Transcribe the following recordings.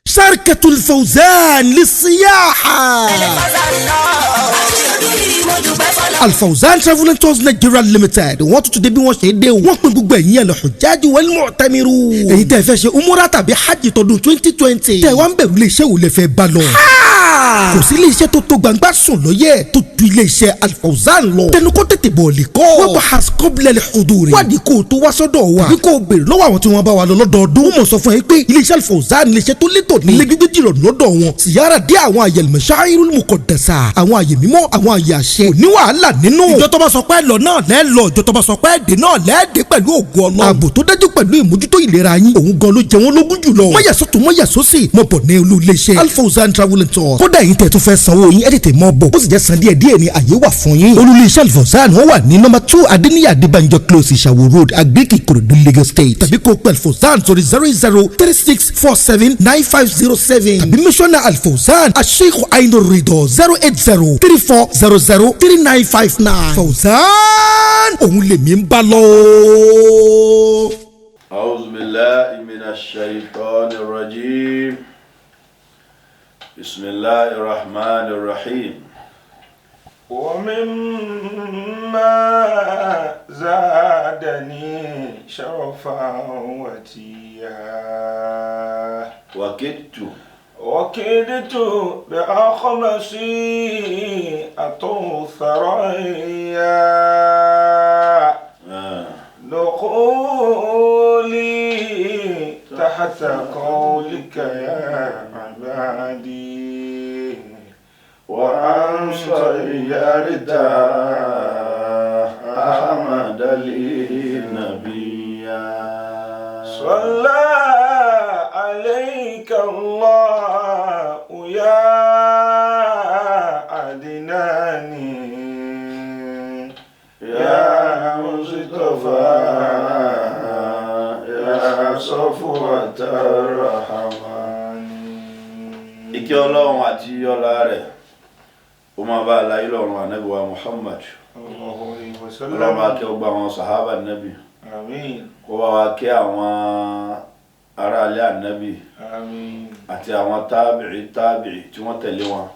شركة الفوزان للسياحة. الفوزان Travel and Tours Nigeria Limited wọ́n tún dé bí wọ́n ṣe dé o. wọ́n pín gbogbo ẹ̀yin al-hujjaj wal mu'tamiru. èyí tẹ́ fẹ́ ṣe umura tàbí hajj tọdún 2020. tẹ́ wá ń bẹ̀rù ilé iṣẹ́ wo lẹ fẹ́ bá lọ. kò sí ilé iṣẹ́ tó gbangba sùn lóye tó ju ilé iṣẹ́ Al-Fawzan lọ. tẹnu kó tètè bọ̀ lè kọ́. wọ́n bá hasqobla al-huduri. wádìí kó o tó wá sọ́dọ̀ wa. bí kò béèrè lọ́wọ́ àwọn tí wọ́n bá wa lọ lọ́dọọdún. wọ́n mọ̀ sọ fún ẹ pé ilé iṣẹ́ Al-Fawzan ilé iṣẹ́ tó létò ní. ilé gbígbé jìrọ̀ lọ́dọ̀ wọn. ziyara dé àwọn àyè al-mashairul muqaddasa. àwọn àyè mímọ́ àwọn àyè àṣẹ. ní wàhálà nínú. ìjọ tó bá sọ pé lọ náà lẹ́ lọ. ìjọ tó bá sọ pé dé náà lẹ́ dé pẹ̀lú ògo Ọlọ́run. ààbò tó dájú pẹ̀lú ìmójútó ìlera yín. òun gan ló jẹ wọ́n lógún jùlọ. mọ̀yà sọ́tún mọ̀yà sósì. mo bọ̀ ní olú ilé iṣẹ́ Al-Fawzan Travel and Tours. kódà yín tẹ̀ tó fẹ́ sanwó yín ẹ̀ tètè mọ́ bọ̀. ó sì jẹ́ san díẹ̀ ní àyè wà fún yín. olú ilé iṣẹ́ Al-Fawzan wọ́n wà ní nọ́mbà 2 Adéníyì Adébánjọ close Ìṣàwò road Agbèkì Ìkòròdú Lagos State. tàbí kó pẹ̀ Al-Fawzan sórí 0036479507. tàbí mísọ́nà Al-Fawzan Sheikh Ainur Ridho 08034003959. Fawzan òun lèmi ń bá lọ. A'udhu billahi minash shaitanir rajim. Bismillahir rahmanir rahim. ومما زادني شرفا وتيها وكدت بأخمصي أطو ثريا دخولي تحت قولك يا عبادي وأن صيرت أحمد لي نبيا صلى عليك الله يا عدناني يا مصطفى يا صفوة الرحمن. ìkẹ́ Ọlọ́run àti ọlá rẹ̀ ó máa bá aláyé lọ́rùn ànábì wa Muhammad. Ọlọ́run bá kẹ́ ọgbà àwọn sàhábà ànábì. kó bá wa kẹ́ àwọn ará ilé ànábì. àti àwọn tábìrì tí wọ́n tẹ̀lé wọn.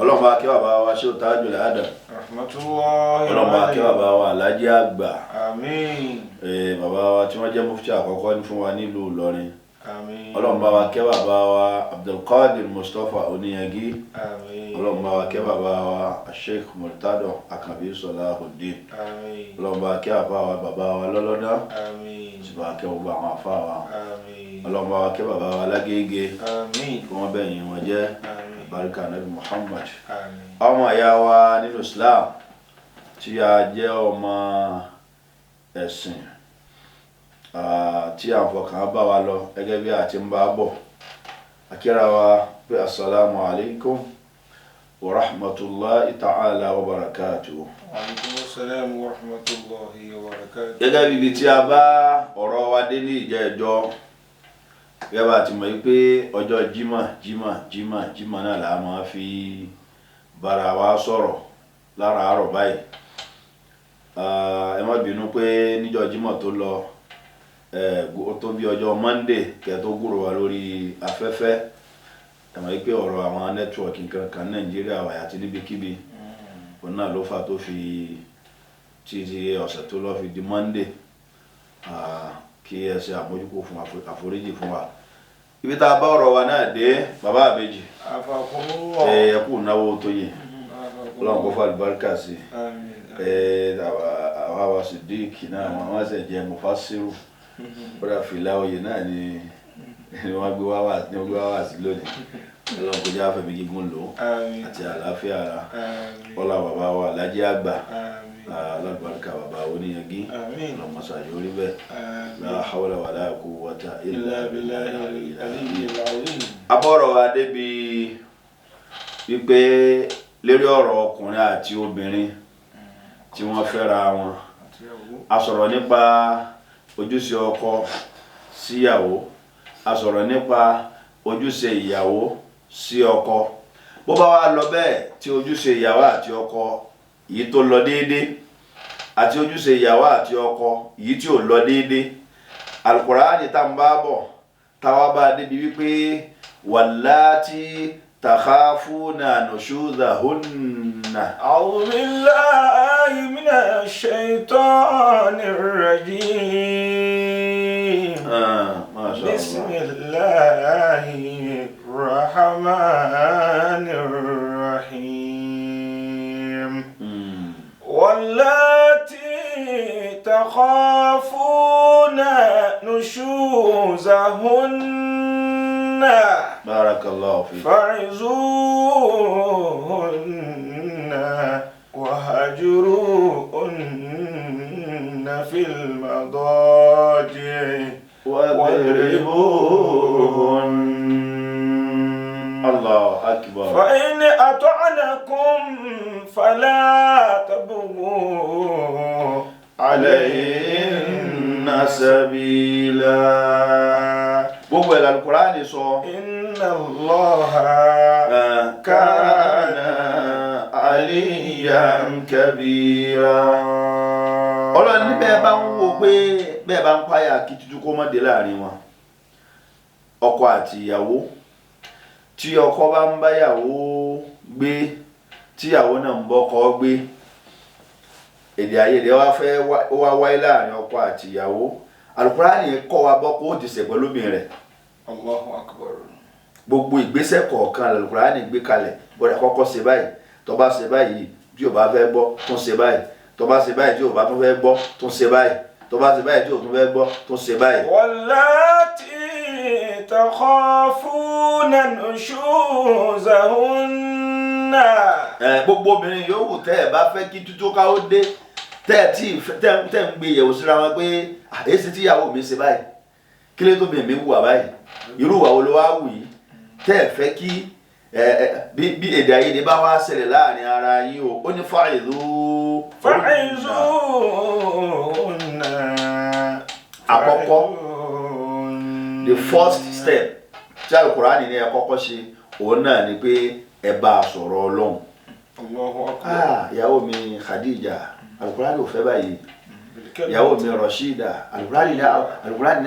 Ọlọ́run bá kẹ́ bàbá wa Sheikh Tajul Adam. Ọlọ́run bá kẹ́ bàbá wa Alhaji àgbà. bàbá wa tí wọ́n jẹ́ mufti àkọ́kọ́ ní fún wa nílùú Ìlọrin. Ọlọ́run bá wa kẹ́ bàbá wa Abdulkadir Mustapha Oníyangí. Ọlọ́run bá wa kẹ́ bàbá wa Sheikh Murtado Akanbi Salahuddin. Ọlọ́run bá wa kẹ́ bàbá wa lọ́lọ́dá. sì bá wa kẹ́ gbogbo àwọn àfá wa. Ọlọ́run bá wa kẹ́ bàbá wa Lágége. kí wọ́n bẹ̀yìn wọn jẹ́ barika Nabi Muhammad. ọmọ ìyá wa nínú Islam tí a jẹ́ ọmọ ẹ̀sìn tí a fọkàn bá wa lọ gẹ́gẹ́ bí a ti ń bá bọ̀. akíra wa pé assalamu alaikum wa rahmatullahi ta'ala wa barakatuh. Wa alaikum assalam wa rahmatullahi wa barakatuh. gẹ́gẹ́ bí ibi tí a bá ọ̀rọ̀ wa dé ní ìjẹ́jọ́ gẹ́gẹ́ bá ti mọ̀ pé ọjọ́ jímọ̀ náà la máa fi bára wa sọ̀rọ̀ lára àárọ̀ báyìí. ẹ má bínú pé níjọ́ jímọ̀ tó lọ ó tó bí ọjọ́ Monday kẹ́ tó gbúrò wa lórí afẹ́fẹ́. ẹ mọ̀ pé ọ̀rọ̀ àwọn nẹ́tíwọ̀kì kankan Nàìjíríà wà àti níbikíbi òun náà ló fà tó fi títí ọ̀sẹ̀ tó lọ fi di Monday. kí ẹ ṣe àmójúkò fún àforíjì fún wa. ibi tá a bá ọ̀rọ̀ wa náà dé bàbá àbèjì ẹ kú náwó tó yẹ Ọlọ́run kó fà àlùbáríkà sí. àwa wa Siddiq náà wọ́n ṣe jẹ́ Mufassiru. bọ́dà fìlà oyè náà ni wọ́n gbé wá sí lónìí. Ọlọ́run kó jẹ́ àfẹ̀mí gígùn lò àti àlàáfíà ara. ọlá bàbá wa Alhaji àgbà alábàárikà bàbá Oníyangí ọlọ́mọ sàyẹ orí bẹ́ẹ̀ la hawla wala quwwata illa billahi al-aliyyil. abọ́rọ̀ wa débi wípé lérí ọ̀rọ̀ ọkùnrin àti obìnrin tí wọ́n fẹ́ra wọn. a sọ̀rọ̀ nípa ojúṣe ọkọ síyàwó, a sọ̀rọ̀ nípa ojúṣe ìyàwó sí ọkọ. bó bá wá lọ bẹ́ẹ̀ tí ojúṣe ìyàwó àti ọkọ yìí tó lọ déédé àti ojúṣe ìyàwó àti ọkọ yìí tí ò lọ déédé, Al-Qur'ani tá ń bá bọ̀ táwa bá débi wípé wàláàtì takhafuna nushuzahunna. أعوذ بالله من الشيطان الرجيم. ما شاء الله. بسم الله الرحمن الرحيم. واللاتي تخافون نشوزهن بارك الله فيك. فعظوهن وهجروهن في المضاجع واضربوهن. الله أكبر. فإن أطعنكم فلا تبغوا عليهن سبيلا. gbogbo ẹ̀ l'Al-Qur'ani sọ. Inna Allaha kana aliyan kabira. Ọlọ́run ní bẹ́ẹ̀ bá ń wo pé bẹ́ẹ̀ bá ń páyà kí tútù kó má dé láàrin wọn ọkọ àti ìyàwó, tí ọkọ bá ń báyàwó gbé tíyàwó náà ń bọ́kọ gbé, èdè àìyedè wá wáyé láàrin ọkọ àti ìyàwó, Al-Qur'ani kọ́ wa bọ́kọ ó ti ṣẹ̀ pẹ̀lú obìnrin rẹ̀. Allahu Akbar. Gbogbo ìgbésẹ̀ kọ̀ọ̀kan Al-Qur'ani gbé kalẹ̀, bọ́dà kọ́kọ́ ṣe báyìí, tó bá ṣe báyìí tí ò bá fẹ́ gbọ́ tún ṣe báyìí, tó bá ṣe báyìí tí ò bá tún fẹ́ gbọ́ tún ṣe báyìí, tó bá ṣe báyìí tí ò tún fẹ́ gbọ́ tún ṣe báyìí. Wallati takhafuna nushuzahunna. Gbogbo obìnrin yòówù tẹ́ ẹ̀ bá fẹ́ kí tútú ká ó dé, tẹ́ ń gbé yẹ̀wò síra wọn pé èsì tíyàwó mi ṣe báyìí, kí ló tó bèèmí wù wá báyìí, irú ìwà wo ló wá wù yìí, tẹ́ ẹ̀ fẹ́ kí bí èdè àìyedè bá wá ṣẹlẹ̀ láàrin ara yín o, ó ní fa'izuhunna. Àkọ́kọ́, the first step tí Al-Qur'ani ní ẹ kọ́kọ́ ṣe òun náà ni pé ẹ bá a sọ̀rọ̀ Ọlọ́run. Allahu Akbar. Ìyàwó mi Khadija, Al-Qur'ani ò fẹ́ báyìí. Ìyàwó mi Rashida, Al-Qur'ani ní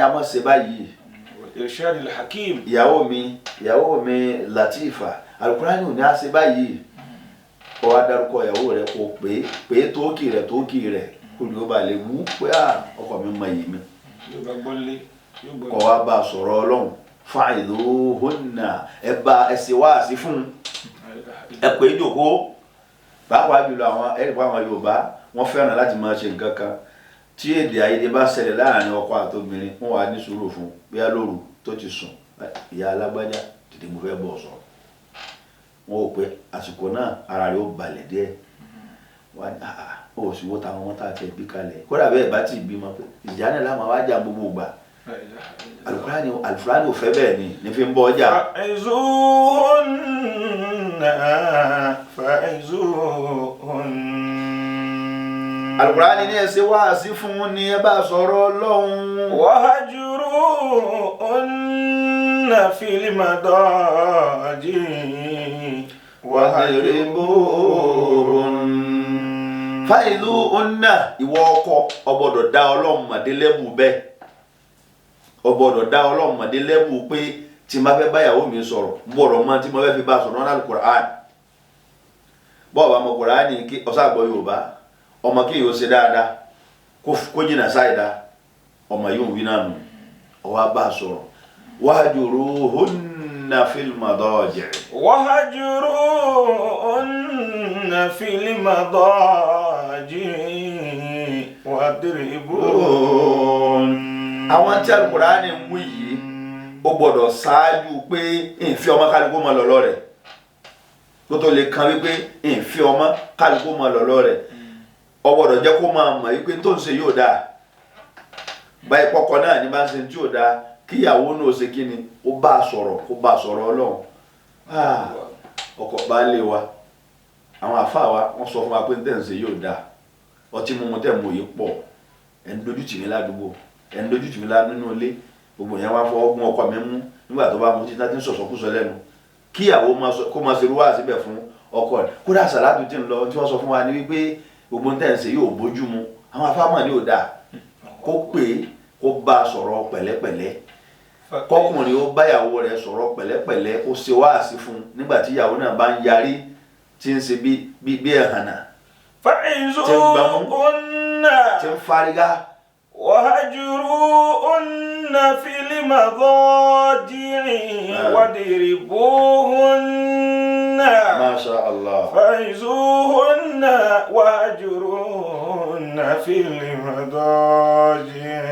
a mọ̀ ṣe báyìí. Irshad al-Hakim. ìyàwó mi Latifa, Al-Qur'ani ò ní a ṣe báyìí. Kó wá dárúkọ ìyàwó rẹ̀ kó pé tókì rẹ̀ kó ní ó bá lè mú pé ọkọ mi mọ èyí mi. Kó wá bá a sọ̀rọ̀ Ọlọ́run. Fa'izuhunna, ẹ ṣe wáàsí fún un, ẹ pè é jókòó. Pàápàá jùlọ àwọn ẹ̀rìpá àwọn Yorùbá wọ́n fẹ́ràn láti máa ṣe nǹkan kan tí èdè àìyedè bá ṣẹlẹ̀ láàrin ọkọ àtobìnrin, wọ́n wà ní sùúrù fún bóyá lóru tó ti sùn, ìyá alágbájá tètè mo fẹ́ bọ̀ sọ̀rọ̀. Wọ́n ò pé àsìkò náà ara rẹ̀ ó balẹ̀ díẹ̀, wọ́n á ní ó sì wó táwọn ọmọ tá a tẹ̀ bí kalẹ̀, kódà bẹ́ẹ̀ bá ti bímọ pé ìjà náà láwọn wá jà gbogbo ìgbà. Al-Qur'ani ò fẹ́ bẹ́ẹ̀ ni ní fi ń bọ́ ọjà. Al-Qur'ani ní ẹ ṣe wáàsí fún ni ẹ bá sọ̀rọ̀ Ọlọ́run. Wahjuruhunna fil madaji wadribuhunna. Fa'izuhunna, ìwọ ọkọ o gbọ́dọ̀ dá Ọlọ́run mọ̀ dé lẹ́bù bẹ́ẹ̀, o gbọ́dọ̀ dá Ọlọ́run mọ̀ dé lẹ́bù pé tí ma fẹ́ báyàwó mi sọ̀rọ̀ gbọ́dọ̀ mọ̀ tí mo fẹ́ fi bá sọ̀rọ̀ náà Al-Qur'ani. Bọ́ọ̀ bá mọ Qur'ani kí ọ̀sàgbọ́ Yorùbá, ọmọ kí yóò ṣe dáadáa kó jìnnà sáìdá, ọmọ yóò wí náà nù, ọwọ́ bá sọ̀rọ̀. Wahjuruhunna fil madaji. Wahjuruhunna fil madaji wadribuhunna. Àwọn tí Al-Qur'ani ń wí yìí ó gbọ́dọ̀ ṣáájú pé ìfẹ́ ọmọ kálukú mọ́ lọ́lọ́ rẹ̀, kó tó lè kan wípé ìfẹ́ ọmọ kálukú mọ́ lọ́lọ́ rẹ̀. Ó gbọ́dọ̀ jẹ́ kó máa mọ̀ wípé tó ń ṣe yóò dáa, báyìí pọ́kọ náà ní bá ń ṣe tí yóò dáa, kíyàwó náà ṣe kí ni, ó bá a sọ̀rọ̀ Ọlọ́run. Ọkọ baálé wa, àwọn àfáà wa wọ́n sọ fún wa pé tẹ́ ń ṣe yóò dáa, ọtí mímu tẹ́ mú yìí pọ̀, ẹ̀ ń dojú tì mí ládùúgbò, ẹ̀ ń dojú tì mí nínú ilé, gbogbo yẹn wá fọwọ́ gún ọkọ mi mú nígbà tó bá mu títí láti ń sọ̀sọ̀kúsọ lẹ́nu. Kíyàwó kó máa ṣe irú wá síbẹ̀ fún ọkọ rẹ̀. Kódà sàlátù tí ń lọ tí wọ́n sọ fún wa ní wípé gbogbo tẹ́ ń ṣe yóò bójú mu, àwọn afáàmọ̀ ní ò dáa, kó pè é kó bá a sọ̀rọ̀ pẹ̀lẹ́pẹ̀lẹ́. kọkùnrin ó báyàwó rẹ̀ sọ̀rọ̀ pẹ̀lẹ́pẹ̀lẹ́ ó ṣe wáàsí fún nígbà tí ìyàwó náà bá ń yarí tí ń ṣe bí ẹ̀hànà fa'izuhunna tí ń fárígá. وهجروهن في المضاجع واضربوهن ما شاء الله. فعظوهن وهجروهن في المضاجع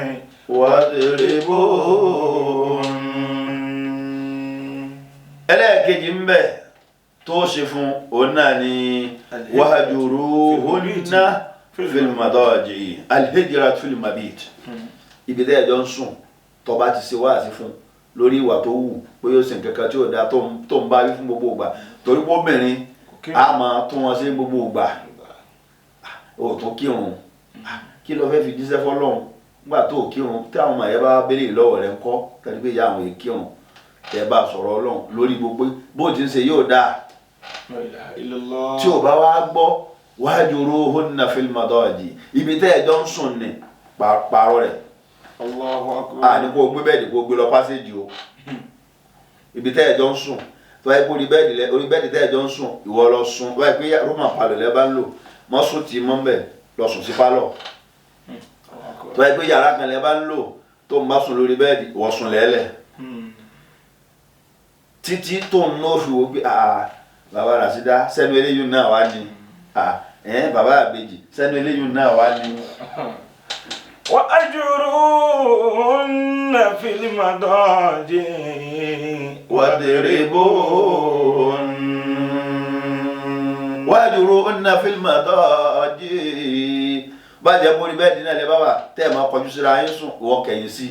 واضربوهن. ẹlẹ́ẹ̀kejì ń bẹ tó ṣe fún òun náà ni wahjuruhunna fil madaji alhijra fil mabit. ibi tẹ́ ẹjọ́ ń sùn tó bá ti ṣe wáàsí fún lórí ìwà tó wù pé yóò ṣe nǹkan kan tí ò dáa tó ń bá wí fún gbogbo ìgbà torí pé obìnrin á máa tún wọn sí gbogbo ìgbà ò tó kírun kí ló fẹ́ fi jíṣẹ́ fọ́lọ́run nígbà tó kírun tí àwọn ọmọ yẹn bá béèrè lọ́wọ́ rẹ̀ ń kọ́ tẹ̀lé pé ìyá àwọn èèyàn kírun tẹ̀ bá sọ̀rọ̀ ọlọ́run lórí gbogbo bó ti ń ṣe yóò dáa tí ò bá wá gbọ́ wahjuruhunna fil madaji ibi tẹ́ ẹjọ́ ń sùn ní pààrọ̀ rẹ̀. Allahu akbar. ní kó gbé bẹ́ẹ̀dì kó gbé lọ pásíjì o ibi tẹ́ ẹjọ́ ń sùn tó wáyé pé orí bẹ́ẹ̀dì tẹ́ ẹjọ́ ń sùn ìwọ lọ sùn tó wáyé pé roman palọ̀ lẹ́ bá ń lò mọ́ sùn tì í mọ́ bẹ́ẹ̀ lọ sùn sí pálọ̀ tó wáyé pé yàrá kan lẹ́ bá ń lò tó ń bá sùn lórí bẹ́ẹ̀dì ìwọ sùn lẹ́lẹ̀ títí tó ń ná fi wo pé bàbá Rasida sẹ́nu eléyìí náà wá ní bàbá àbèjì sẹ́nu eléyìí náà wá ní. وأجروهن في المضاجع واضربوهن في المضاجع bàjẹ́ borí bẹ́ẹ̀dì náà lẹ bàbá tẹ́ ẹ̀ máa kọjú síra yín sùn wọ́n kẹ̀yìn sí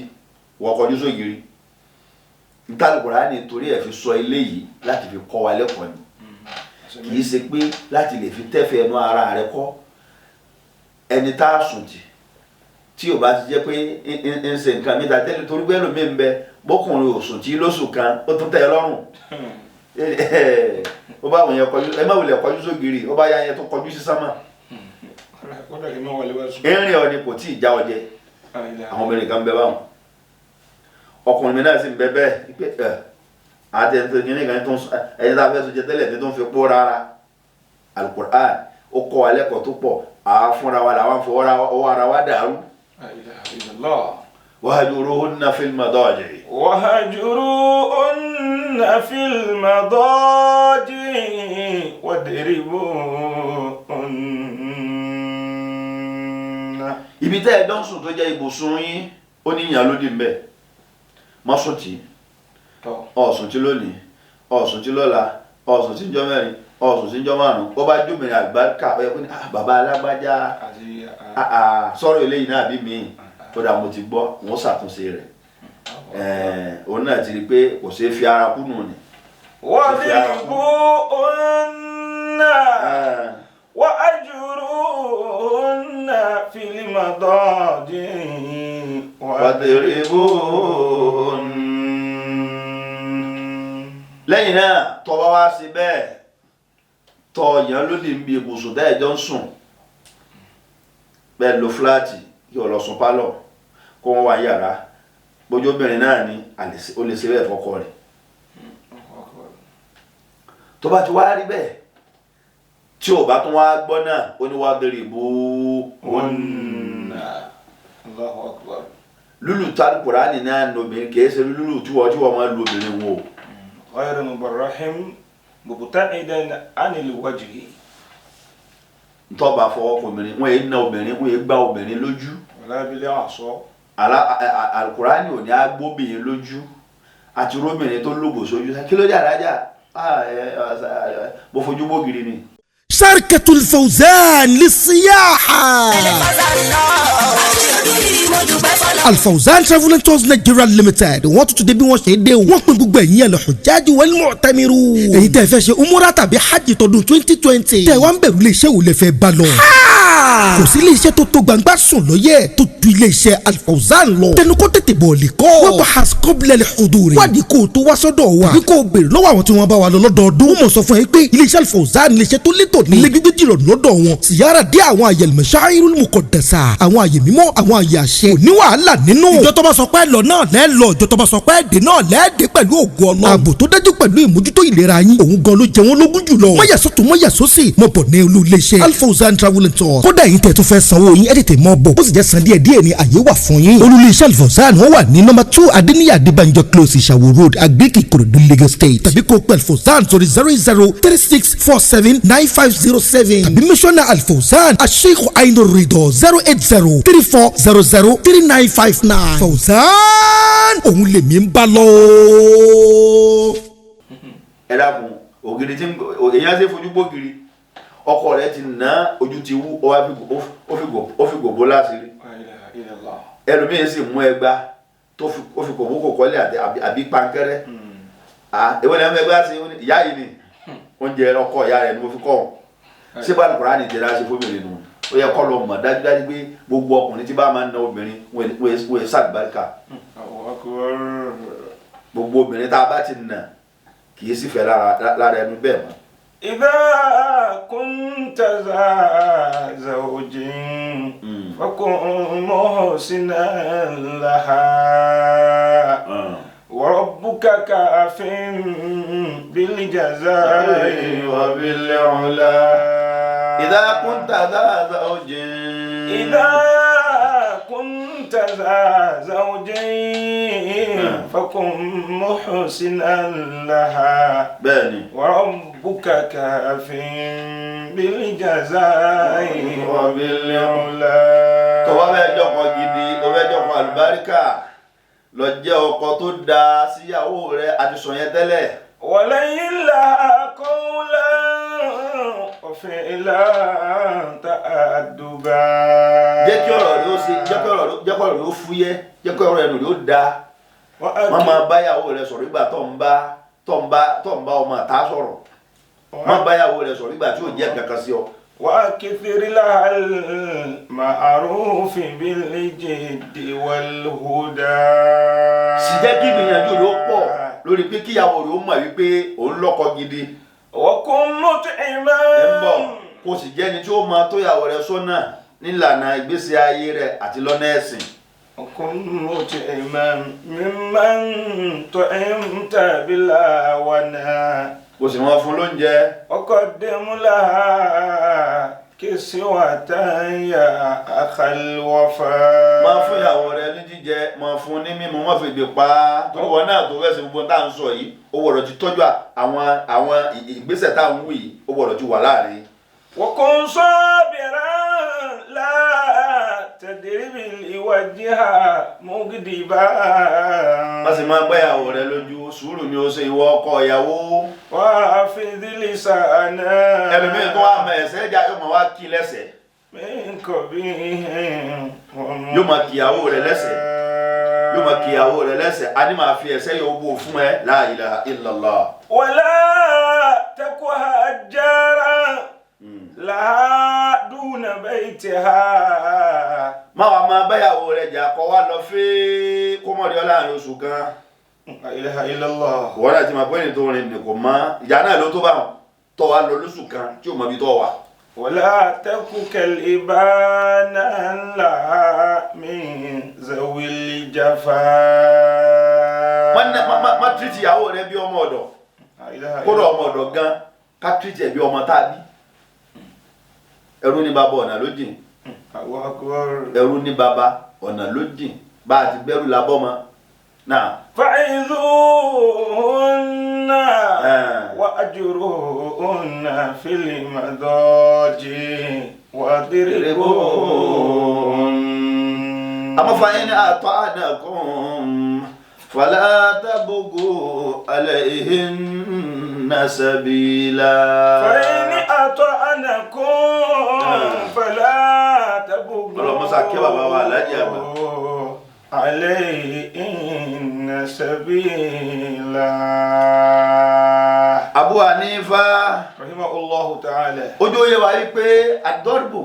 wọ́n kọjú sógiri. ntàlùkùrá ni torí ẹ̀ fi sọ eléyìí láti fi kọ́ wa lẹ́kọ̀ọ́ ni kì í ṣe pé láti lè fi tẹ́fẹ̀ẹ́ ẹnu ara rẹ kọ́ ẹni tá a sùn tì tí o bá ti jẹ́ pé ń ṣe nǹkan mi ta tẹ́lẹ̀ torí pé ẹlòmíì ń bẹ bọ́kùnrin òsùn tí lóṣù kan ó tún tẹ́ ẹ lọ́rùn ó bá àwọn yẹn kọjú ẹ má wulẹ̀ kọjú sógiri ó bá yá yẹn tó kọjú sí sámà ìrìn ọ̀ni kò tí ì já ọjẹ àwọn obìnrin kan bẹ báwọn ọkùnrin mi náà sì ń bẹ bẹ́ẹ̀ pé àti ẹni tó ní nǹkan tó ń sọ ẹni tá a fẹ́ sọ jẹ tẹ́lẹ̀ tí tó ń fi pó rárá Al-Qur'an ó kọ́ wa lẹ́kọ̀ọ́ tó pọ̀ àáfúnra wa làwọn fọwọ́ ara wa dàrú. وهجروهن في المضاجع وهجروهن في المضاجع واضربوهن. ibi tẹ́ ẹ dán sùn tó jẹ́ ibùsùn yín ó ní ìyàn lódì ń bẹ̀ má sùn tí ọ̀sùn tí lónìí ọ̀sùn tí lọ́la ọ̀sùn tí ń jọ mẹ́rin ọ̀sùn tí ń jọ márùn-ún ó bá jóbìnrin àgbàkà ó yẹ kó ní bàbá alágbájá sọ̀rọ̀ eléyìí náà bí mi kódà mo ti gbọ́ wọ́n ṣàtúnṣe rẹ̀ òun náà ti rí i pé kò ṣeé fi ara kú nù ni. واضربوهن وأجروهن في المضاجع واضربوهن. lẹ́yìn náà tó bá wá sí bẹ́ẹ̀ tọ́ yẹn lódì ń bi ibùsùn tẹ́ ẹ̀ jọ ń sùn bẹ́ẹ̀ lo fúláàtì kí o lọ sùn pálọ̀ kó wọ́n wá yàrá bójú obìnrin náà ni ó lè ṣe bẹ́ẹ̀ fọ́kọ rẹ̀ tó bá ti wá rí bẹ́ẹ̀ tí ò bá tún wá gbọ́ náà ó ní واضربوهن. Allahu akbar. lúlù tó Al-Qur'ani náà lóbìnrin kìí ṣe lúlù tí wọ́n máa lu obìnrin wò. غير مبرح مبتعدا عن الوجه. ntọ́ba fọwọ́ fún obìnrin wọ́n yé na obìnrin wọ́n yé gbá obìnrin lójú. ولا بالعصا. Al-Qur'ani ò ní agbóbìnrin lójú àti róbìnrin tó lógo sójú kí ló dé àrájà mo fojú bógiri ni. شركة الفوزان للسياحة الفوزان Travel and Tours Nigeria Limited wọ́n tún ti dé bí wọ́n ṣe dé o wọ́n pín gbogbo ẹ̀yin al-Hujjaj wal-Mu'tamiru èyí tẹ́ fẹ́ ṣe umura tàbí hajj tọdún 2020 tẹ́ wá ń bẹ̀rù lè ṣe wò lè fẹ́ bá lọ. kò sí ilé iṣẹ́ tó tó gbangba sùn lọ́yẹ̀ tó ju ilé iṣẹ́ Al-Fawzan lọ tẹnu kó tètè bọ̀ lè kọ́ wọ́n bá haskobile huduri wádìí kó o tó wá sọ́dọ̀ wa àbí kó o béèrè lọ́wọ́ àwọn tí wọ́n bá wa lọ lọ́dọọdún wọ́n mọ̀ sọ fún ẹ pé ilé iṣẹ́ Al-Fawzan ilé iṣẹ́ tó létò ní ilé gbígbé jìrọ̀ lọ́dọ̀ wọn síyára dé àwọn àyè al-mashairul muqaddasa àwọn àyè mímọ́ àwọn àyè àṣẹ òní wàhálà nínú ìjọ tó bá sọ pé lọ náà lẹ́ lọ ìjọ tó bá sọ pé dé náà lẹ́ dé pẹ̀lú ògo Ọlọ́run ààbò tó dájú pẹ̀lú ìmójútó ìlera yín òun gan ló jẹ wọ́n lógún jùlọ mọ́yàsọ́tún mọ́yàsọ́sì mọ̀ bọ̀ ní olú ilé iṣẹ́ Al-Fawzan travel and tours kódà yín tẹ̀ tó fẹ́ sanwó yín ẹ̀ tètè mọ́ bọ̀ ó sì jẹ́ san díẹ̀ ní àyè wà fún yín olú ilé iṣẹ́ Al-Fawzan wọ́n wà ní nọ́mbà 2 Adéníyì Adébánjọ close Ìṣàwó road Àgbékì Ìkòròdú Lagos State tàbí kó pẹ̀ Al-Fawzan sórí 0036479507 tàbí mísọ́nà Al-Fawzan Sheikh Ainur Ridha 08034003959 Fawzan òun lèmi ń bá lọ. ẹ dákun ògiri tí èyàn ṣe fojú gbógiri ọkọ rẹ ti ná ojú ti wú ó fi gbogbo láṣìírí ẹlòmíín sì mú ẹgbá tó fi kòkó kọ́lé àbí pankẹ́rẹ́ ìwé ni ẹgbẹ́ ẹgbẹ́ sí ìyá yìí ni oúnjẹ ọkọ ìyá rẹ ni mo fi kọ́ ọ́n ṣé bá Al-Qur'ani ní ìjẹ́ra ṣe fóbìnrin nù ó yẹ kọ́ lọ mọ̀ dájúdájú pé gbogbo ọkùnrin tí bá máa ń ná obìnrin wọ́n ṣàlùbáríkà gbogbo obìnrin tá a bá ti nà kì í sì fẹ́ lára ẹnu bẹ́ẹ̀ mọ́. إذا كنت ذا زوج فكن محسنا لها وربك كاف بالجزاء وبالعلا إذا كنت ذا زوج كنت ذا زوجين فكن محسنا لها بني وربك كاف بالجزاء وبالعلا tó bá fẹ́ jọkọ gidi tó fẹ́ jọkọ àlùbáríkà lọ jẹ́ ọkọ tó dáa síyàwó rẹ̀ àti sọ yẹn tẹ́lẹ̀. ولئن لها قولا وفعلا تأدبا jẹ́ kí ọ̀rọ̀ rẹ̀ ó ṣe jẹ́ kí ọ̀rọ̀ rẹ̀ ó fúyẹ́ jẹ́ kí ọ̀rọ̀ rẹ̀ ó dáa má máa báyàwó rẹ̀ sọ̀rọ̀ nígbà tó ń bá ọmọ àtá sọ̀rọ̀ má báyàwó rẹ̀ sọ̀rọ̀ nígbà tí ò jẹ́ kankan sí ọ. وأكثر لها المعروف بالجد والهدى sì jẹ́ kí ìgbìyànjú rẹ̀ ó pọ̀ lórí pé kíyàwó rẹ̀ ó mọ̀ wípé òun lọ́kọ gidi. وكن مطعما ẹ ń bọ̀ kó sì jẹ́ni tí ó máa tóyàwó rẹ̀ sọ́nà nílànà ìgbésí ayé rẹ̀ àti lọ́nà ẹ̀sìn. وكن مطعما ممن طعمت بلا ونا kò sì máa fún lóúnjẹ. وقدم لها كسوة يا أخ الوفاء máa fún ìyàwó rẹ ní jíjẹ máa fún ní mímu má fi gbè pa torí wọn náà tó fẹsẹ̀ gbogbo tá à ń sọ yìí ó gbọ́dọ̀ ti tọ́jú àwọn ìgbésẹ̀ tá à ń wù yìí ó gbọ́dọ̀ ti wà láàrin. وكن صابرا لا تدرب الوجه مغضبا má sì máa gbá ìyàwó rẹ lójú sùúrù ni ó ṣe ìwọ ọkọ ìyàwó. وحفظ لسانا ẹlòmíín tó wà mọ ẹsẹ̀ ẹja yóò máa wá kí lẹ́sẹ̀ من قبيح yóò máa kí ìyàwó rẹ lẹ́sẹ̀ a ní máa fi ẹsẹ̀ yóò bò fún ẹ la ilaha illallah. ولا تك هجارا لها دون بيتها má wàá máa báyàwó rẹ jà kọ́ wá lọ fẹ́ kó mọ̀ rí ọ láàrin oṣù kan. لا إله إلا الله wọ́n náà ti máa pẹ́ ní tó rìn ní kò mọ́ ìyá náà ló tó bá wọn tọ́ wa lọ lóṣù kan tí ò mọ ibi tọ́ wa. ولا تك كالإبانا لها من ذوي الجفاء má tírìtì ìyàwó rẹ bí ọmọ ọ̀dọ̀ kódà ọmọ ọ̀dọ̀ gan ká tírìtì ẹ̀ bí ọmọ tá a bí. ẹrú ní bàbá ọ̀nà ló jìn ẹrú ní bàbá ọ̀nà ló jìn bá a ti gbẹ́rù labọ́ mọ́ náà. فعظوهن وأجروهن في المضاجع واضربوهن àmọ́ fàyín أطعنكم فلا تبغوا عليهن سبيلا. فإن أطعنكم فلا تبغوا عليهن سبيلا. Abu Hanifa rahimahullahu ta'ala ojú oyè wa yìí pé àdọ́rùbù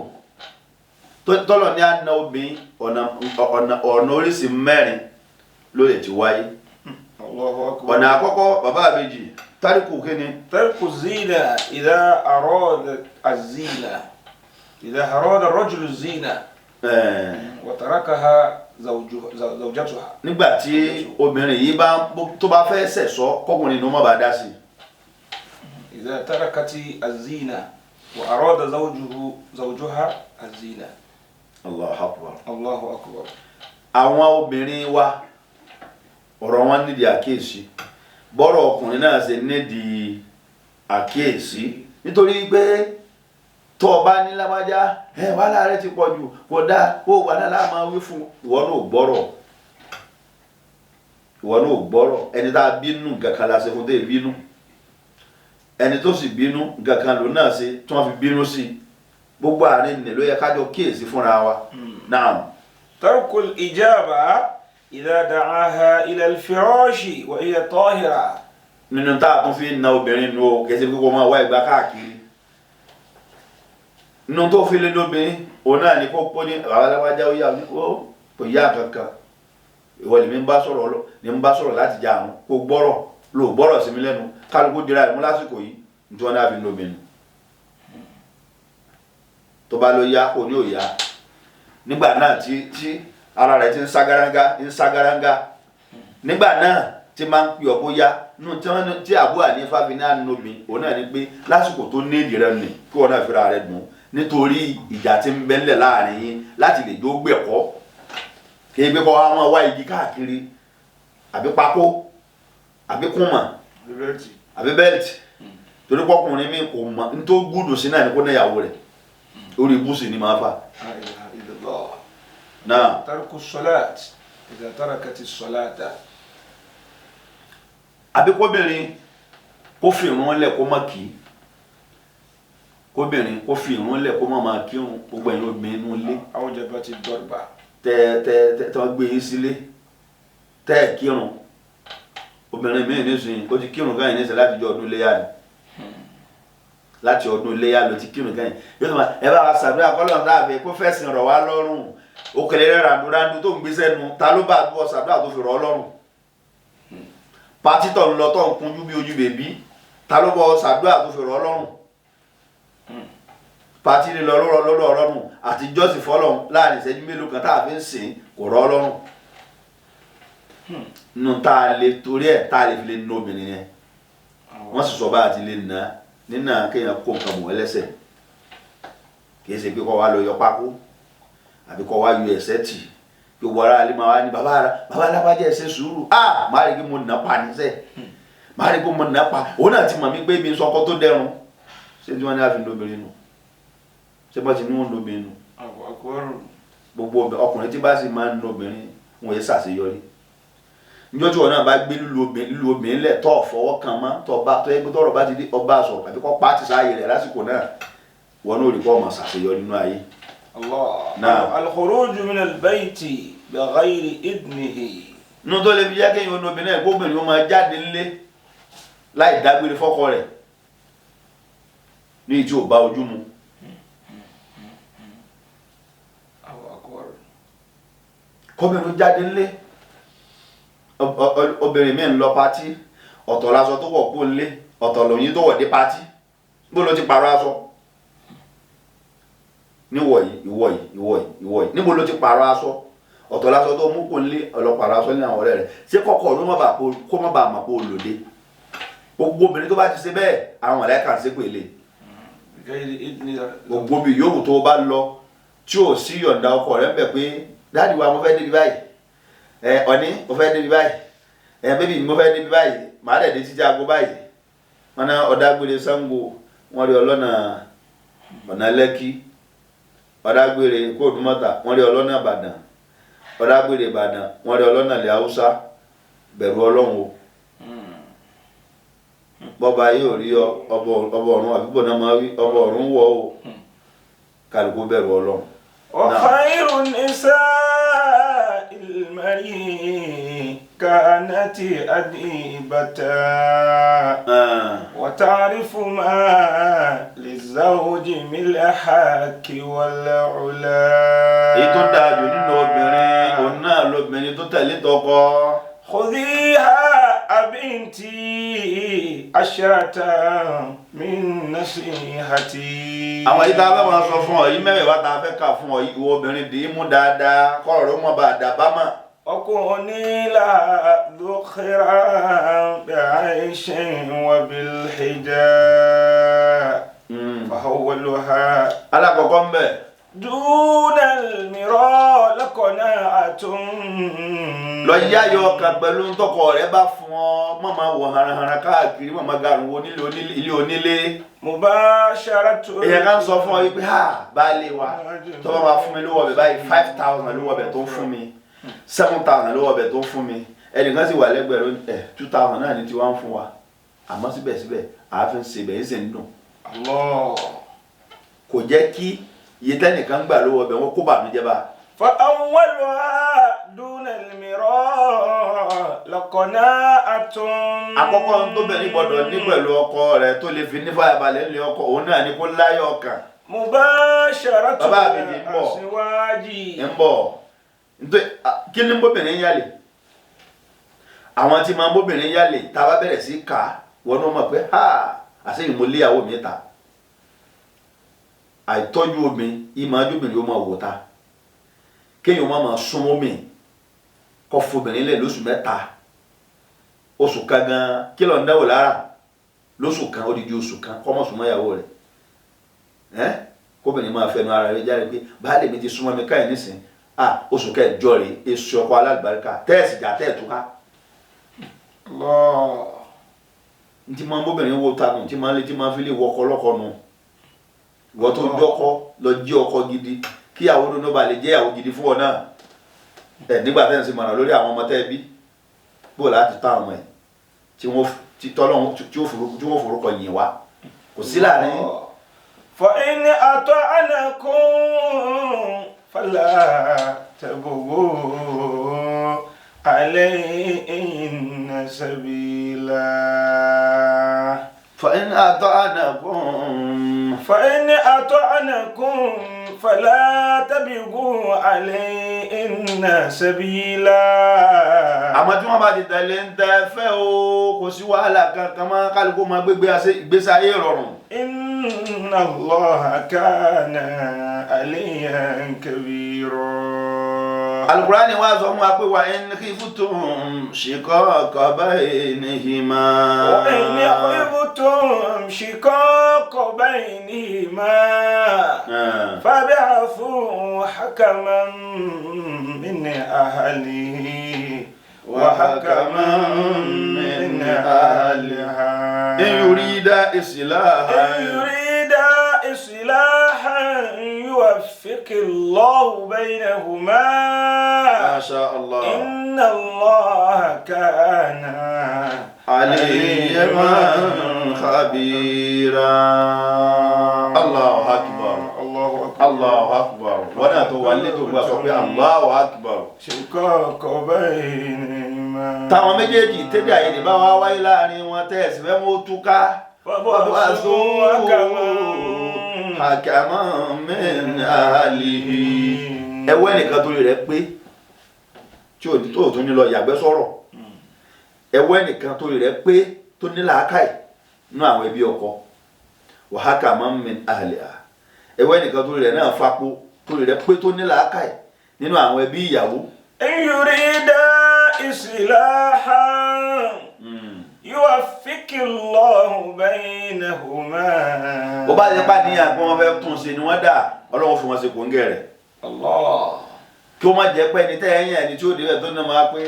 tọ́lọ̀ ní àná obìnrin ọ̀nà oríṣi mẹ́rin ló lè ti wáyé. Allahu akbar. ọ̀nà àkọ́kọ́ bàbá àbèjì tárìkù kíni. ترك الزينة إذا أراد الزينة إذا أراد الرجل الزينة وتركها زوجتها. nígbà tí obìnrin yìí tó bá fẹ́ ṣẹ̀ṣọ́ kọ́kùnrin ni ó má bàa dá sí. إذا تركت الزينة وأراد زوجها الزينة. Allahu Akbar. Allahu akbar. àwọn obìnrin wa ọ̀rọ̀ wọn nídìí àkíyèsí bọ́rọ̀ ọkùnrin náà ṣe nídìí àkíyèsí nítorí pé tó o bá ní lábájá wàhálà rẹ ti pọ̀ jù kò dáa kó wà náà láàmú wí fún ìwọ náà gbọ́rọ̀ ẹni tá a bínú nǹkan kan la ṣe fún dé bínú ẹni tó sì bínú nǹkan kan ló náà ṣe tí wọ́n fi bínú sí gbogbo àárín nì ló yẹ kájọ kíyèsí fúnra wa náà. ترك الإجابة إذا دعاها إلى الفراش وهي طاهرة. nínú tá a tún fi na obìnrin nu o kẹsì pé kó máa wá ìgbà káàkiri nínú tó fi lé lóbìnrin òun náà ní kó pọ́ ní aláwájá ó yà ní kò yá kankan ìwọ lèmi ń bá sọ̀rọ̀ láti jà àrùn kó gbọ́rọ̀ lò gbọ́rọ̀ sí mi lẹ́nu kálukú dira ìmú lásìkò yìí nítorí wọn náà fi lóbìnrin tó bá lọ yá kò ní ò yá nígbà náà tí ara rẹ̀ ti ń ságáránga nígbà náà tí máa ń pè ọ́ bóyá tí Abu Hanifa fi náà nóbi òun náà ni pé lásìkò tó ní èdè rẹ nì kí wọn náà fira rẹ dùn nítorí ìjà tí ń bẹ́ńlẹ̀ láàrin yín láti lè jó gbẹ̀kọ́ kí ebi kọ́ àwọn wá igi káàkiri àbí pákó àbí kùmà àbí bẹ́ẹ̀tì torí pọ́kùnrin mi kò mọ̀ ní tó gbúdù sí náà ní kó náyàwó rẹ̀ orí ibùsùn ni máa fà. náà. ترك الصلاة إذا تركت الصلاة. àbí kóbìnrin kó fi ìrun lẹ̀ kó má kí kóbìnrin kó fi ìrun lẹ̀ kó má máa kírun gbogbo ẹ̀yin obìnrin inú ilé. أوجبت الضربة. tẹ wọ́n gbé yín sílé tẹ́ kírun obìnrin mi nísìnyí ó ti kírun káyìn nísìnyí láti jọ ọdún léyà ni láti ọdún léyà ló ti kírun káyìn yóò tó máa ẹ bá wa ṣàdúrà kọ́lọ́n dáàbẹ̀ kó fẹ̀sìn rọ̀ wá lọ́rùn òkèlè rẹ̀ ràndúràndú tó ń gbé sẹ́nu ta ló bá bọ́ ṣàdúrà tó fi rọ̀ ọ́ lọ́rùn pátí tó ń lọ tó ń kunjú bí ojú bèbí ta ló bọ́ ṣàdúrà tó fi rọ̀ ọ́ lọ́rùn pátí lè lọ lọ́dọ̀ ọlọ́run àti jọ́sìn fọ́lọ́run láàrin ìṣẹ́jú mélòó kan tá a fi ń sìn kò rọ̀ ọ́ lọ́rùn nínú tá a lè torí ẹ̀ tá a lè fi lè nu obìnrin yẹn wọ́n sì sọ bá a ti lè nà nínà kéèyàn kó nǹkan mọ̀ ẹlẹ́sẹ̀ kì í ṣe pé kọ́ wa lọ yọ pákó àbí kọ́ wa yọ ẹsẹ̀ tì yóò wọ ara alẹ́ máa wá ní bàbá alábàjẹ́ ẹsẹ̀ sùúrù máa rí kí mo nà pa níṣẹ́ máa rí kí mo nà pa òun náà ti mọ̀ mí pé ibi sọkọ tó dẹrùn ṣé tí wọ́n ní àfi lóbìnrin nù ṣé bá ti ní wọn lóbìnrin nù gbogbo ọkùnrin tí bá sì máa ń lóbìnrin wọn yẹ ṣàṣeyọrí níjọ́ tí wọn náà bá gbé lílu obìnrin lẹ̀ tọ́ fọwọ́ kan mọ́ ẹgbẹ́ tọ́rọ̀ bá ti dé ọba sọ̀rọ̀ àbí kọ́ pàtì sáàyè rẹ̀ lásìkò náà wọn náà rí kọ́ ọmọ ṣàṣeyọrí nínú ayé. الخروج من البيت بغير إذنه. nínú tó lè fi jẹ́ kéèyàn ní obìnrin ẹ̀ gómìnir ó máa jáde nílé láì dágbére fọ́kọ rẹ̀ ní ìtí ò bá ojú mu. gómìnir jáde nílé obìnrin mi ń lọ pátí ọ̀tọ̀ lásọ tó wọ̀ kó nílé ọ̀tọ̀ lòyìn tó wọ̀ dé pátí bó ló ti pààrọ̀ aṣọ ìwọ̀yì níbo ló ti pààrọ̀ aṣọ ọ̀tọ̀ lásọ tó mú kó nílé ọlọ́pàá aṣọ ní àwọn ọ̀rẹ́ rẹ̀ ṣé kọ́kọ́ ló kó má bàa mọ̀ kó lòdì gbogbo obìnrin tó bá ti ṣe bẹ́ẹ̀ àwọn mọ̀lẹ́kà ń ṣépèlé gbogbo bí yòówù tó bá lọ tí ò sí yọ̀ǹda ọkọ rẹ̀ ń bẹ̀ pé dáàdì wa mo fẹ́ débi báyìí ọ̀ní mo fẹ́ débi báyìí bébì mo fẹ́ débi báyìí màá dẹ̀ dé títí aago báyìí wọn náà ọ̀dàgbére Ṣàngó wọn rí ọ̀nà Lẹ́kì ọ̀dàgbére Kóòdùmọ́tà wọn rí ọlọ́nà Ìbàdàn ọ̀dàgbére Ìbàdàn wọn rí ọlọ́nà ilẹ̀ Haúsá bẹ̀rù Ọlọ́run o bọ́ba yóò rí ọbọ̀ ọ̀run àbíbọ̀ náà máa wí ọbọ̀ ọ̀run wọ̀ o kálukú bẹ̀rù Ọlọ́run. وخير النساء الملكات أديبة وتعرف ما الزوج بالحق والعلا. èyí tó dáa jù nínú obìnrin òun náà lobìnrin tó tẹ̀lé tọkọ. خذيها أبنتي عشرة من نصيحتي. àwọn yìí tá a fẹ́ máa sọ fún ọ yìí mẹ́wẹ̀ẹ́ wá tá a fẹ́ kà fún ọ yìí ìwọ obìnrin dì í mú dáadáa kọ́rọ̀ ló mọ̀ bá a dà bá mà. وكوني لا ذخرا بعيش وبالحجاب فهولها alákọ̀ọ́kọ́ ń bẹ̀. دون المراء لقناعة. lọ yáyọ ọkàn pẹ̀lú ntọ́kọ rẹ bá fún ọ mọ̀ máa wọ̀ haranharan káàkiri mọ̀ máa garun wo ilé onílé. مباشرة. èèyàn kan sọ fún ọ yìí pé baálé wa tó bá máa fún mi lówó ọbẹ̀ báyìí 5,000 lówó ọbẹ̀ tó ń fún mi 7,000 lówó ọbẹ̀ tó ń fún mi ẹnìkan sì wà lẹ́gbẹ̀rún 2,000 náà ní tiwa ń fún wa àmọ́ síbẹ̀síbẹ̀ àáfin ṣèbẹ̀ yìí sì ń dùn. kò jẹ́ kí iye tẹ́nìkan gbà lówó ọbẹ̀ wọn kó bàmíjẹ́ bá. فأولها دون المراء لقناعة. àkọ́kọ́ tó bẹ̀rẹ̀ gbọ́dọ̀ ní pẹ̀lú ọkọ rẹ̀ tó lè fi ní fàyàbalẹ̀ ní ọkọ òun náà ní kó láyọ̀ ọkàn. مباشرة الأزواج ń bọ̀ nítorí kí ni bóbìnrin yálè àwọn tí máa bóbìnrin yálè tá a bá bẹ̀rẹ̀ sí ká wọnú mọ̀ pé àṣeyìn mo léyàwó mi ta àìtọ́jú obìnrin ìmọ̀ adóbìnrin ó máa wò ta kéèyàn máa súnmọ́ mi kọ́ fobìnrin lẹ̀ lóṣù mẹ́ta oṣù kan gan kí ló ń dáwò lára lóṣù kan odidi oṣù kan kọ́ mọ̀ súnmọ́ ìyàwó rẹ̀ kóbìnrin máa fẹnu ara rẹ̀ jáde pé baálé mi ti súnmọ́ mi káyìn nísìn oṣù kẹjọ rẹ̀ èso ọkọ alágbàríkà tẹ́ẹ̀sì jà tẹ́ẹ̀tù ká. ntí máa ń bóbìnrin wo ta nù ntí máa ń lé tí máa ń fi lè wọ ọkọ lọ́kọ nù ìwọ tó jọkọ lọ jí ọkọ gidi kíyàwó ló bá lè jẹ́ ìyàwó gidi fún ọ náà nígbà tẹ́ ń ṣe mọ̀nà lórí àwọn ọmọ tẹ́ bí bó láti tán àwọn ẹ̀ tí wọ́n forúkọ yìn wá kò sí láàrin. فإن أطعنكم فلا تبغوا عليهن سبيلا. فإن أطعنكم فلا تبغوا عليهن سبيلا. àmọ́ tí wọ́n bá ti tẹ̀lé ń tẹ́ fẹ́ o kò sí wàhálà kankan máa kálukú máa ìgbésí ayé rọrùn. إن الله كان عليا كبيرا. Al-Qur'ani wá sọ fún wa pé wa in khiftum shiqaqa baynihima. wa in khiftum shiqaqa baynihima fab'athu hakaman min ahlihi wa hakaman min ahliha. in yurida islahan يوفق الله بينهما. ما شاء الله. إن الله كان عليما خبيرا. الله أكبر. الله أكبر. وأنا توليت بقول الله أكبر. شقاق بينهما. táwọn méjèèjì tẹ́jà yìí bá wá wáyé láàrin wọn tẹ́ẹ̀sì fẹ́ mú túká. فبعثوا حكما من أهله. ẹwọ́ ẹnìkan tó rí rẹ pé tí ò tún ní lọ yàgbẹ́ sọ̀rọ̀ ẹwọ́ ẹnìkan tó rí rẹ pé tó ní làákàyè nínú àwọn ẹbí ọkọ وحكما من أهلها. ẹwọ́ ẹnìkan tó rí rẹ náà fapò tó rí rẹ pé tó ní làákàyè nínú àwọn ẹbí ìyàwó. إن يريدا إصلاحا يوفق الله بينهما. bó bá ti pa níyà pé wọ́n fẹ́ tún ṣe ni wọ́n dà Ọlọ́run fún wọn ṣe kòńgẹ́ rẹ̀. Allah. kí wọ́n má jẹ́ pé ẹni tẹ́ ẹ̀yìn ẹni tí ó débẹ̀ tó ní máa pé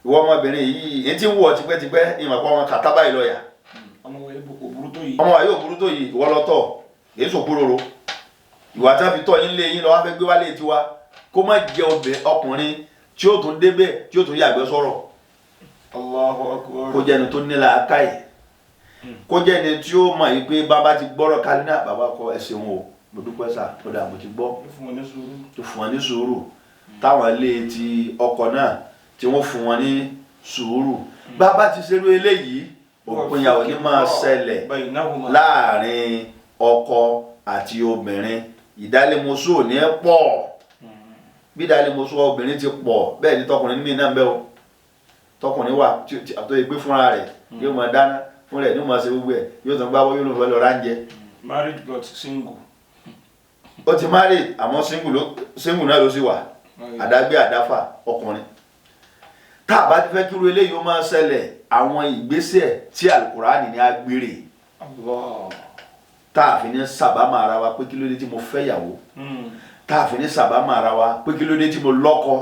ìwọ ọmọbìnrin yìí èyí tí ń wọ̀ tipẹ́tipẹ́ ìmọ̀ pé wọn kàtá báyìí lọ́ọ̀yà. ọmọ wa yóò burú tó yìí. ìwọ lọ́tọ̀ èyí sòkúròrò ìwà tí wọ́n fi tọ́ yín lé yín lọ wá fẹ́ gbé wálé tiwa kó má jẹ́ ọkùnrin tí ó tún débẹ̀ tí ó tún yàgbẹ́ sọ̀rọ̀. Allahu Akbar. kó jẹ́ ẹni tó ní làákàyè kó jẹ́ ẹni tí ó mọ̀ yìí pé bàbá ti gbọ́rọ̀ kálí náà bàbá kọ ẹsẹ̀ wọn o mo dúpẹ́ sá ó dà mo ti gbọ́ tó fún wọn ní sùúrù táwọn ilé ti ọkọ náà tí wọ́n fún wọn ní sùúrù bàbá ti ṣerú eléyìí òpinya ò ní máa ṣẹlẹ̀ láàrin ọkọ àti obìnrin ìdálémosó ò ní pọ̀ bí ìdálémosó obìnrin ti pọ̀ bẹ́ẹ̀ ni tọkùnrin ní náà bẹ́ẹ̀ o tọkùnrin wà tó yẹ gbé fúnra rẹ̀ yóò máa dáná fún rẹ̀ yóò máa ṣe gbogbo ẹ̀ yóò tún gbáwọ́ yóò lọ fẹ́ lọ ránjẹ. married but single. ó ti married àmọ́ single náà ló sì wà àdágbé àdáfà ọkùnrin. tá a bá ti fẹ́ kí irú eléyìí ó máa ṣẹlẹ̀ àwọn ìgbésẹ̀ tí Al-Qur'ani ní agbèrè tá a fi ní sábàámà ara wa pé kí ló dé tí mo fẹ́ yàwó tá a fi ní sábàámà ara wa pé kí ló dé tí mo lọ́kọ.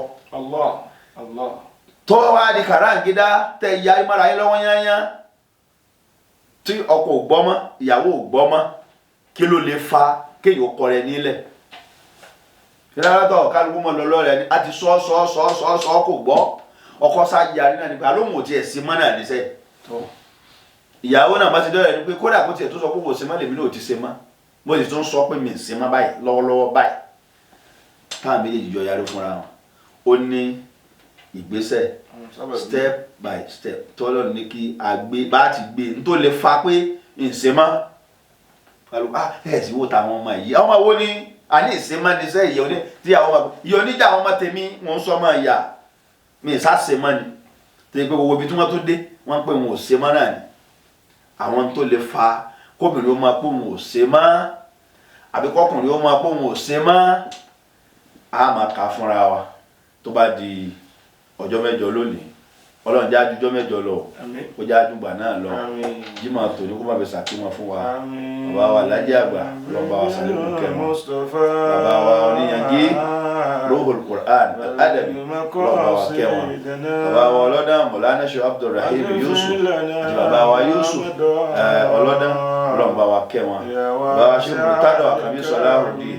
tó wá di kàráǹgídá tẹ ìyá ìmára yín lọ́wọ́ yányá tí ọkọ ò gbọ́ mọ́ ìyàwó ò gbọ́ mọ́ kí ló lè fa kéèyàn kọ rẹ nílẹ̀ ìrẹ́lẹ́tọ̀ kálukú mọ́ lọ́lọ́ rẹ ni a ti sọ kò gbọ́ ọkọ sáájì àríná nípa lóhùn ò tiẹ̀ sí mọ́ náà níṣẹ́ ìyàwó náà bá ti dọ́rẹ̀ ni pé kódà kó tiẹ̀ tó sọ pé kò sí mọ́ lèmi náà ò ti ṣe mọ́ mo sì tún sọ pé mi ì ṣe mọ́ báyìí lọ́wọ́lọ́wọ́ báyìí táwọn méjèèjì jọ yarí fúnra wọn ó ní ìgbésẹ̀ step by step tọ́lọ́ ní kí a gbé bá ti gbé n tó lè fa pé ìṣemọ́ ẹ̀ sì wò táwọn ọmọ yìí ọmọ wo ni a ní ìṣemọ́ ní sẹ́ ìyẹ́ oní tí àwọn ọmọ ìyẹ́ oníjà àwọn ọmọ tèmi wọ́n ń sọ ọmọ ìyá mi ì sáṣemọ́ ni tó yẹ pé gbogbo ibi tí wọ́n tó dé wọ́n pè wọn ò ṣemọ́ náà ni àwọn tó lè fa kóbìnrin ó máa pé wọn ò ṣemọ́ àbí kọkùnrin ó máa pé wọn ò ṣemọ́ a máa kà fúnra wa tó bá di ọjọ́ mẹ́jọ lónìí Ọlọ́run já jújọ́ mẹ́jọ lọ kó já júgbà náà lọ jímọ̀ tòní kó má bẹ sàkímọ̀ fún wa bàbá wa Lájí Àgbà lọ́ba wa sàlẹ̀ kò kẹ́mọ́ bàbá wa Oníyangí Ruhul Qur'an Al-Adabi lọ́ba wa kẹ́wọ̀n bàbá wa Ọlọ́dàn Mọ̀lánà Sheikh Abdulrahim Yusuf àti bàbá wa Yusuf Ọlọ́dàn lọ́ba wa kẹ́wọ̀n bàbá wa Sheikh Murtada Àkànbí Salahuddin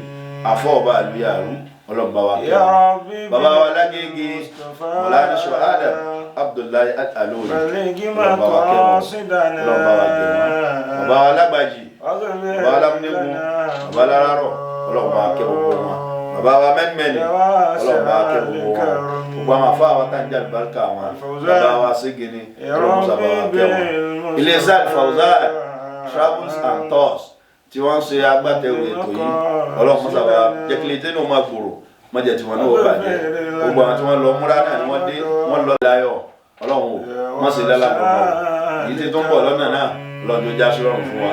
àfọ̀ọ̀bá àlùyàrú ọlọ́mọba wa kẹ́wọ̀n bàbá wa Lágége Mọ̀lánà Sheikh Adam Abdullahi Al-Alori ọlọ́mọba wa kẹ́wọ̀n ọlọ́mọba wa kẹ́wọ̀n bàbá wa Lágbàjì bàbá wa Lámúnégún bàbá Lárárọ̀ ọlọ́mọba wa kẹ́wọ̀n wọn bàbá wa Mẹ́nmẹ́ni ọlọ́mọba wa kẹ́wọ̀n wọn gbogbo àwọn afọ àwọn tàǹjà àlùbáríkà wọn bàbá wa Ségini ọlọ́mọba wa kẹ́wọ̀n iléeṣẹ́ Al-Fawzan Travels and Tours tí wọ́n ń ṣe agbátẹrù ètò yìí ọlọ́run sábà jẹ́kílẹ̀ tí ní o máa gbòòrò mọ́jẹ̀ tí wọ́n náà wọ́n bàjẹ́ gbogbo àwọn tí wọ́n lọ múra náà ni wọ́n dé wọ́n lọ láyọ̀ ọlọ́run ò wọ́n sì lẹ́la lọ́wọ́ èyí tí tó ń bọ̀ lọ́nà náà ọlọ́run já sí ọ̀run fún wa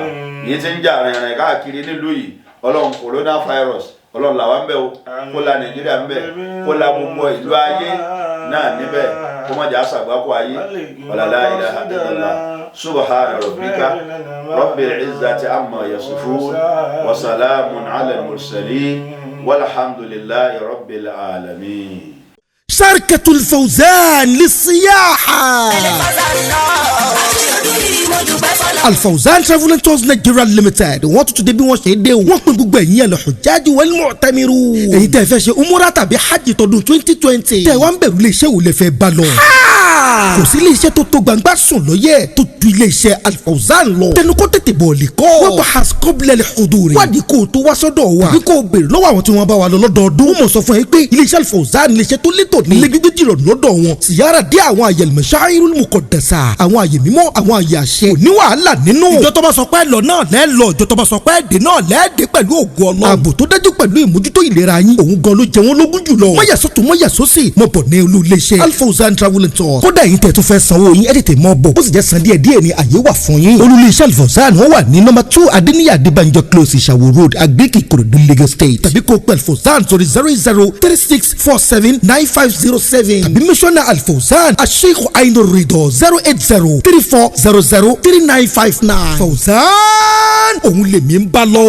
èyí tí ń jà rìnrìn káàkiri nílùú yìí ọlọ́run coronavirus ọlọ́run làwọn ń bẹ̀ o kó la Nàìjíríà ń bẹ̀ kó la gbogbo ìlú ayé náà níbẹ̀ kó má jà sàgbákò ayé ọ̀làlá ilaha illallah subhana rabbika rabbil izzati amma yasifun wa salamun ala al-mursalin walhamdulillahi rabbil alamin. شركة الفوزان للسياحة Al-Fawzan Travel and Tours Nigeria Limited wọ́n tún ti dé bí wọ́n ṣe dé o wọ́n pín gbogbo ẹ̀yin al-Hujjaj wal-Mu'tamiru èyí tẹ́ fẹ́ ṣe umura tàbí hajj tọdún 2020 tẹ́ wá ń bẹ̀rù ilé iṣẹ́ wò lè fẹ́ bá lọ. kò sí ilé iṣẹ́ tó tó gbangba sùn lọ́yẹ̀ tó ju ilé iṣẹ́ Al-Fawzan lọ tẹnu kó tètè bọ̀ lè kọ́ wọ́n bá haskobilẹ̀ huduri wádìí kó tó wá sọ́dọ̀ wa àbí kó béèrè lọ́wọ́ àwọn tí wọ́n bá wa lọ lọ́dọọdún wọ́n mọ̀ sọ fún ẹ pé ilé iṣẹ́ Al-Fawzan ilé iṣẹ́ tó létò ní ilé gbígbé jìrọ̀ lọ́dọ̀ wọn síyára dé àwọn àyè al-mashairul muqaddasa àwọn àyè mímọ́ àwọn àyè àṣẹ òní wàhálà nínú. ìjọ tó bá sọ pé lọ náà lẹ́ lọ ìjọ tó bá sọ pé dé náà lẹ́ dé pẹ̀lú ògùn Ọlọ́run. ààbò tó dájú pẹ̀lú ìmójútó ìlera yín òun gan ló jẹ wọ́n lógún jùlọ. mọ̀yàsó tó mọ̀yàsó sì mọ̀ bọ̀ ní olú iléeṣẹ́ Al-Fawzan Travel and Tours. kódà yín tẹ̀ tó fẹ́ sanwó yín ẹ̀ tètè mọ̀ bọ̀ bó sì jẹ́ san díẹ̀ díẹ̀ ni àyè wà fún yín. olú iléeṣẹ́ Al-Fawzan wọ́n wà ní nọ́mbà 2 Adéníyì Adébánjọ close Ìṣàwó road Agric Ìkòròdú Lagos State tàbí kó pẹ̀ Al-Fawzan sórí 0036479507 tàbí mísọ́nà Al-Fawzan Sheikh Ainur Ridho 08034003959 Fawzan òun lèmi ń bá lọ.